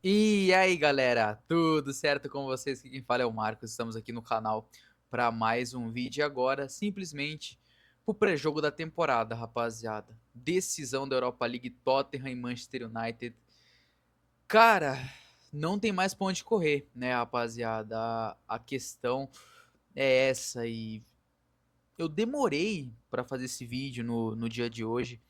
E aí, galera, tudo certo com vocês? Aqui quem fala é o Marcos. Estamos aqui no canal para mais um vídeo agora, simplesmente pro pré-jogo da temporada, rapaziada. Decisão da Europa League, Tottenham e Manchester United. Cara, não tem mais pra onde correr, né, rapaziada? A questão é essa e eu demorei para fazer esse vídeo no dia de hoje.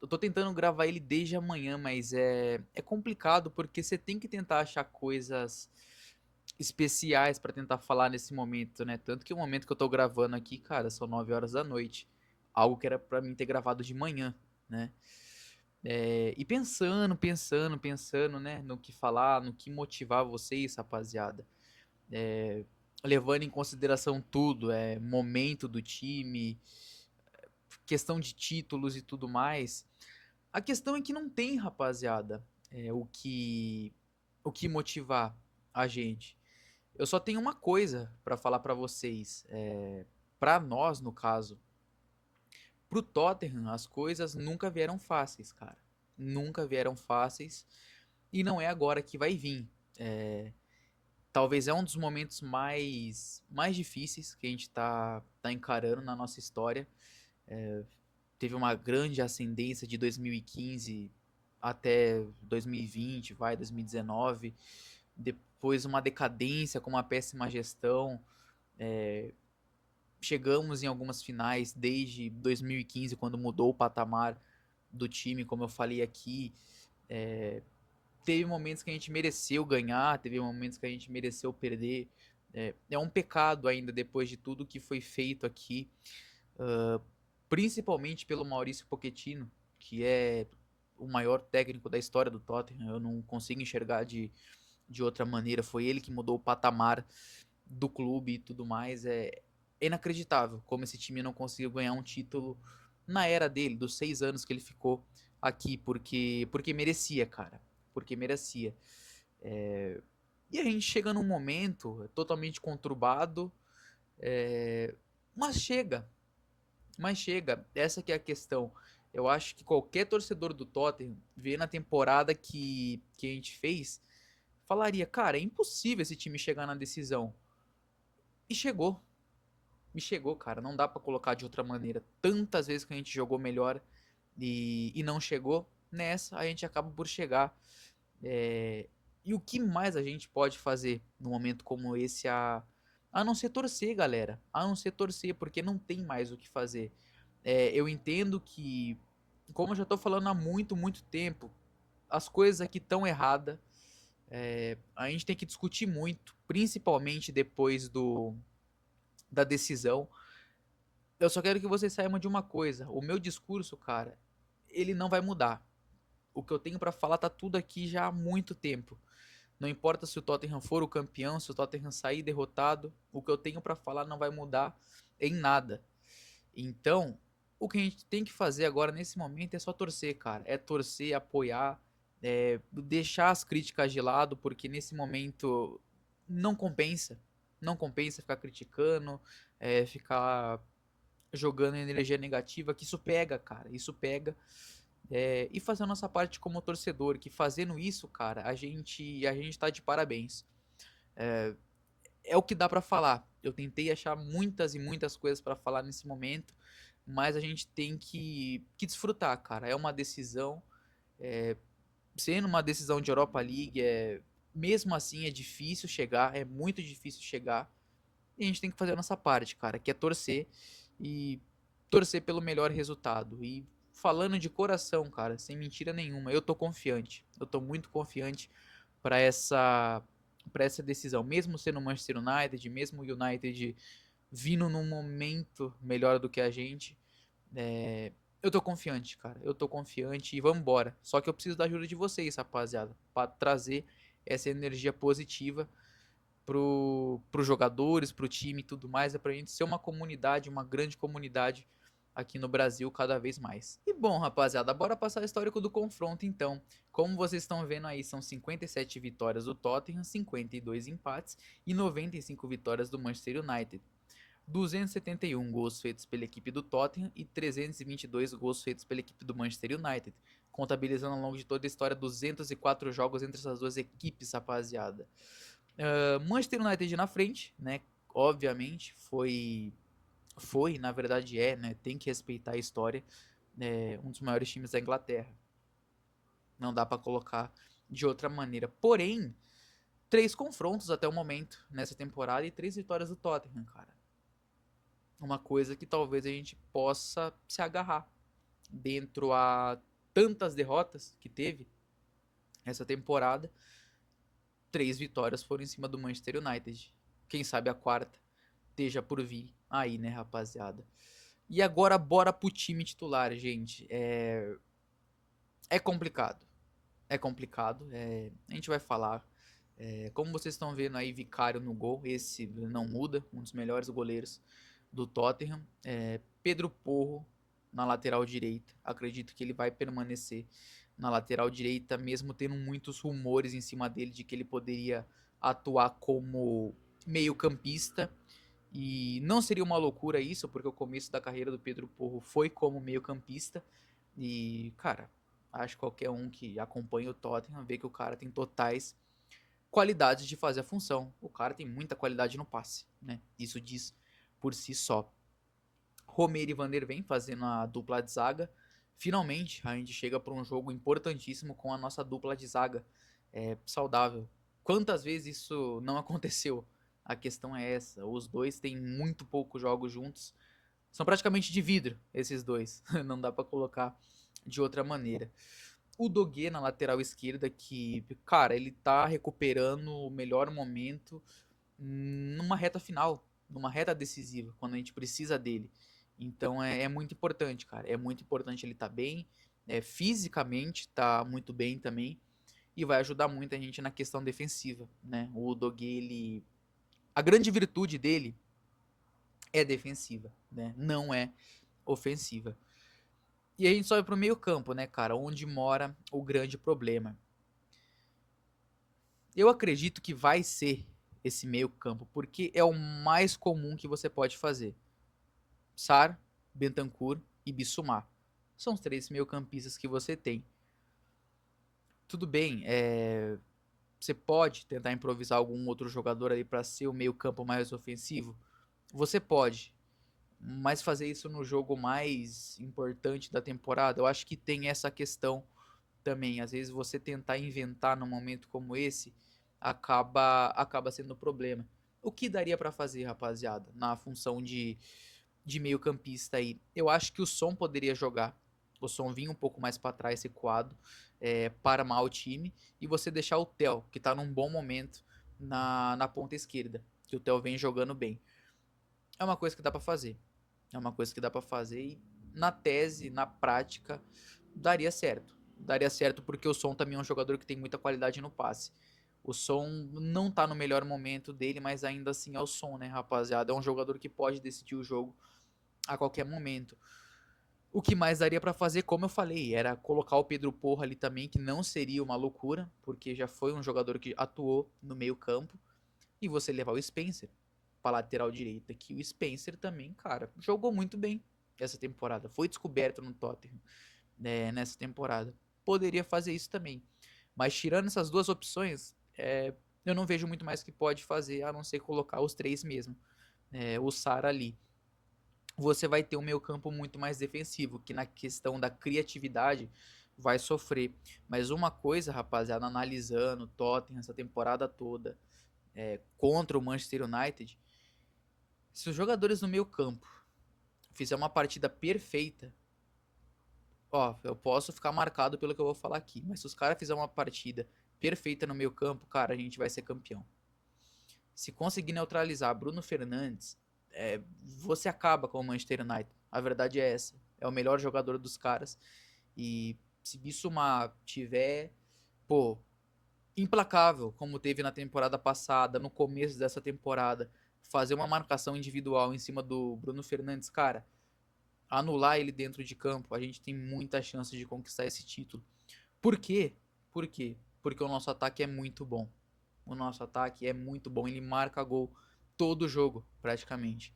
Eu tô tentando gravar ele desde amanhã, mas é complicado porque você tem que tentar achar coisas especiais pra tentar falar nesse momento, né? Tanto que o momento que eu tô gravando aqui, cara, são 9 horas da noite. Algo que era pra mim ter gravado de manhã, né? E pensando, né? No que falar, no que motivar vocês, rapaziada. Levando em consideração tudo, momento do time, questão de títulos e tudo mais. A questão é que não tem, rapaziada, o que motivar a gente. Eu só tenho uma coisa pra falar pra vocês. Pra nós, no caso, pro Tottenham, as coisas nunca vieram fáceis, cara. Nunca vieram fáceis e não é agora que vai vir. É, talvez é um dos momentos mais difíceis que a gente tá encarando na nossa história. Teve uma grande ascendência de 2015 até 2020, 2019. Depois uma decadência com uma péssima gestão. Chegamos em algumas finais desde 2015, quando mudou o patamar do time, como eu falei aqui. Teve momentos que a gente mereceu ganhar, teve momentos que a gente mereceu perder. É um pecado ainda depois de tudo que foi feito aqui, principalmente pelo Maurício Pochettino, que é o maior técnico da história do Tottenham. Eu não consigo enxergar de outra maneira. Foi ele que mudou o patamar do clube e tudo mais. É inacreditável como esse time não conseguiu ganhar um título na era dele, dos 6 anos que ele ficou aqui, porque merecia, cara. Porque merecia. E a gente chega num momento totalmente conturbado, mas chega, mas chega. Essa que é a questão. Eu acho que qualquer torcedor do Tottenham, vendo a temporada que a gente fez, falaria, cara, é impossível esse time chegar na decisão. E chegou. Me chegou, cara. Não dá pra colocar de outra maneira. Tantas vezes que a gente jogou melhor e não chegou, nessa a gente acaba por chegar. E o que mais a gente pode fazer num momento como esse a não ser torcer, galera? A não ser torcer, porque não tem mais o que fazer. Eu entendo que, como eu já tô falando há muito, muito tempo, as coisas aqui estão erradas. A gente tem que discutir muito, principalmente depois da decisão. Eu só quero que vocês saibam de uma coisa. O meu discurso, cara, ele não vai mudar. O que eu tenho pra falar tá tudo aqui já há muito tempo. Não importa se o Tottenham for o campeão, se o Tottenham sair derrotado, o que eu tenho pra falar não vai mudar em nada. Então, o que a gente tem que fazer agora nesse momento é só torcer, cara. É torcer, apoiar, deixar as críticas de lado, porque nesse momento não compensa. Não compensa ficar criticando, ficar jogando energia negativa, que isso pega, cara, isso pega. E fazer a nossa parte como torcedor, que fazendo isso, cara, a gente tá de parabéns. É o que dá pra falar. Eu tentei achar muitas e muitas coisas pra falar nesse momento, mas a gente tem que desfrutar, cara. É uma decisão, sendo uma decisão de Europa League, mesmo assim é difícil chegar, é muito difícil chegar. E a gente tem que fazer a nossa parte, cara, que é torcer e torcer pelo melhor resultado. E falando de coração, cara, sem mentira nenhuma, eu tô confiante. Eu tô muito confiante para essa decisão, mesmo sendo o Manchester United, mesmo o United vindo num momento melhor do que a gente, eu tô confiante, cara. Eu tô confiante e vamos embora. Só que eu preciso da ajuda de vocês, rapaziada, para trazer essa energia positiva pros jogadores, pro time e tudo mais, pra gente ser uma comunidade, uma grande comunidade aqui no Brasil cada vez mais. E bom, rapaziada, bora passar o histórico do confronto então. Como vocês estão vendo aí, são 57 vitórias do Tottenham, 52 empates e 95 vitórias do Manchester United. 271 gols feitos pela equipe do Tottenham e 322 gols feitos pela equipe do Manchester United, contabilizando ao longo de toda a história 204 jogos entre essas duas equipes, rapaziada. Manchester United na frente, né? Obviamente, na verdade né? Tem que respeitar a história, um dos maiores times da Inglaterra. Não dá pra colocar de outra maneira. Porém, 3 confrontos até o momento nessa temporada e 3 vitórias do Tottenham, cara. Uma coisa que talvez a gente possa se agarrar dentro a tantas derrotas que teve essa temporada. 3 vitórias foram em cima do Manchester United. Quem sabe a quarta esteja por vir aí, né, rapaziada? E agora bora pro time titular, gente. É complicado. É complicado. A gente vai falar. Como vocês estão vendo aí, Vicário no gol. Esse não muda. Um dos melhores goleiros do Tottenham. Pedro Porro na lateral direita. Acredito que ele vai permanecer na lateral direita, mesmo tendo muitos rumores em cima dele de que ele poderia atuar como meio-campista. E não seria uma loucura isso, porque o começo da carreira do Pedro Porro foi como meio-campista. E, cara, acho que qualquer um que acompanha o Tottenham vê que o cara tem totais qualidades de fazer a função. O cara tem muita qualidade no passe, né? Isso diz por si só. Romero e Van der Ven fazendo a dupla de zaga. Finalmente, a gente chega para um jogo importantíssimo com a nossa dupla de zaga saudável. Quantas vezes isso não aconteceu? A questão é essa. Os dois têm muito poucos jogos juntos. São praticamente de vidro, esses dois. Não dá para colocar de outra maneira. O Dogué na lateral esquerda, que, cara, ele tá recuperando o melhor momento numa reta final, numa reta decisiva, quando a gente precisa dele. Então é muito importante, cara. É muito importante ele estar bem, fisicamente tá muito bem também, e vai ajudar muito a gente na questão defensiva, né? O Dogué, ele... A grande virtude dele é defensiva, né? Não é ofensiva. E a gente sobe pro meio campo, né, cara? Onde mora o grande problema. Eu acredito que vai ser esse meio campo, porque é o mais comum que você pode fazer. Sar, Bentancur e Bissouma. São os 3 meio-campistas que você tem. Tudo bem, você pode tentar improvisar algum outro jogador ali para ser o meio-campo mais ofensivo? Você pode, mas fazer isso no jogo mais importante da temporada, eu acho que tem essa questão também. Às vezes você tentar inventar num momento como esse acaba sendo um problema. O que daria para fazer, rapaziada, na função de meio campista aí? Eu acho que o Son poderia jogar. O Son vinha um pouco mais para trás recuado, para mal o time, e você deixar o Theo, que tá num bom momento na ponta esquerda, que o Theo vem jogando bem. É uma coisa que dá para fazer. É uma coisa que dá para fazer e na tese, na prática, daria certo. Daria certo porque o Son também é um jogador que tem muita qualidade no passe. O Son não tá no melhor momento dele, mas ainda assim é o Son, né, rapaziada? É um jogador que pode decidir o jogo a qualquer momento. O que mais daria para fazer, como eu falei, era colocar o Pedro Porro ali também, que não seria uma loucura, porque já foi um jogador que atuou no meio-campo, e você levar o Spencer para lateral direita, que o Spencer também, cara, jogou muito bem essa temporada, foi descoberto no Tottenham, né, nessa temporada. Poderia fazer isso também, mas tirando essas duas opções, eu não vejo muito mais que pode fazer, a não ser colocar os 3 mesmo, o Sara ali. Você vai ter um meio campo muito mais defensivo, que na questão da criatividade vai sofrer. Mas uma coisa, rapaziada, analisando o Tottenham essa temporada toda contra o Manchester United, se os jogadores no meio campo fizer uma partida perfeita, ó, eu posso ficar marcado pelo que eu vou falar aqui, mas se os caras fizerem uma partida perfeita no meio campo, cara, a gente vai ser campeão. Se conseguir neutralizar Bruno Fernandes, você acaba com o Manchester United. A verdade é essa. É o melhor jogador dos caras. E se Bissouma tiver, pô, implacável, como teve na temporada passada, no começo dessa temporada, fazer uma marcação individual em cima do Bruno Fernandes, cara, anular ele dentro de campo, a gente tem muita chance de conquistar esse título. Por quê? Por quê? Porque o nosso ataque é muito bom. O nosso ataque é muito bom, ele marca gol todo jogo, praticamente.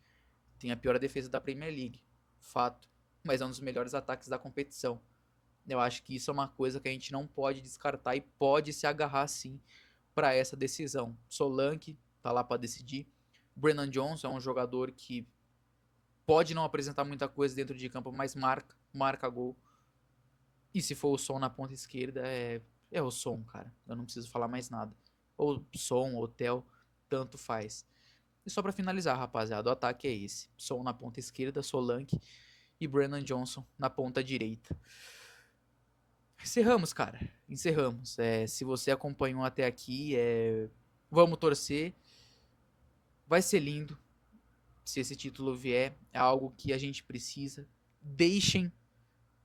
tem a pior defesa da Premier League, fato, mas é um dos melhores ataques da competição. Eu acho que isso é uma coisa que a gente não pode descartar e pode se agarrar sim para essa decisão. Solanke tá lá para decidir. Brennan Johnson é um jogador que pode não apresentar muita coisa dentro de campo, mas marca gol. E se for o Son na ponta esquerda, é o Son, cara. Eu não preciso falar mais nada. Ou Son, ou Tel, tanto faz. E só para finalizar, rapaziada, o ataque é esse. Son na ponta esquerda, Solanke e Brennan Johnson na ponta direita. Encerramos, cara. Encerramos. Se você acompanhou até aqui, vamos torcer. Vai ser lindo se esse título vier. É algo que a gente precisa. Deixem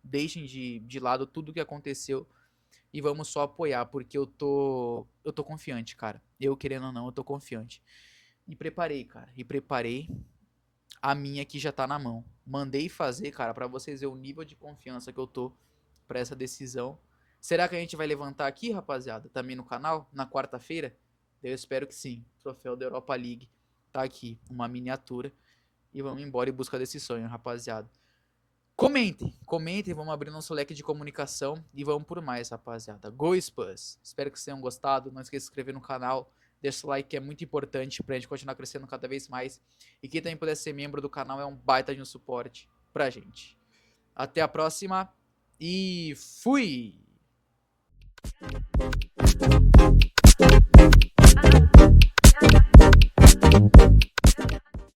de lado tudo o que aconteceu e vamos só apoiar, porque eu tô confiante, cara. Eu querendo ou não, eu tô confiante. E preparei, cara. E preparei. A minha aqui já tá na mão. Mandei fazer, cara, pra vocês verem o nível de confiança que eu tô pra essa decisão. Será que a gente vai levantar aqui, rapaziada? Também no canal? Na quarta-feira? Eu espero que sim. Troféu da Europa League. Tá aqui. Uma miniatura. E vamos embora em busca desse sonho, rapaziada. Comentem, vamos abrir nosso leque de comunicação e vamos por mais, rapaziada. Go Spurs! Espero que vocês tenham gostado. Não esqueça de se inscrever no canal. Deixa o like que é muito importante pra gente continuar crescendo cada vez mais. E quem também puder ser membro do canal é um baita de um suporte pra gente. Até a próxima e fui!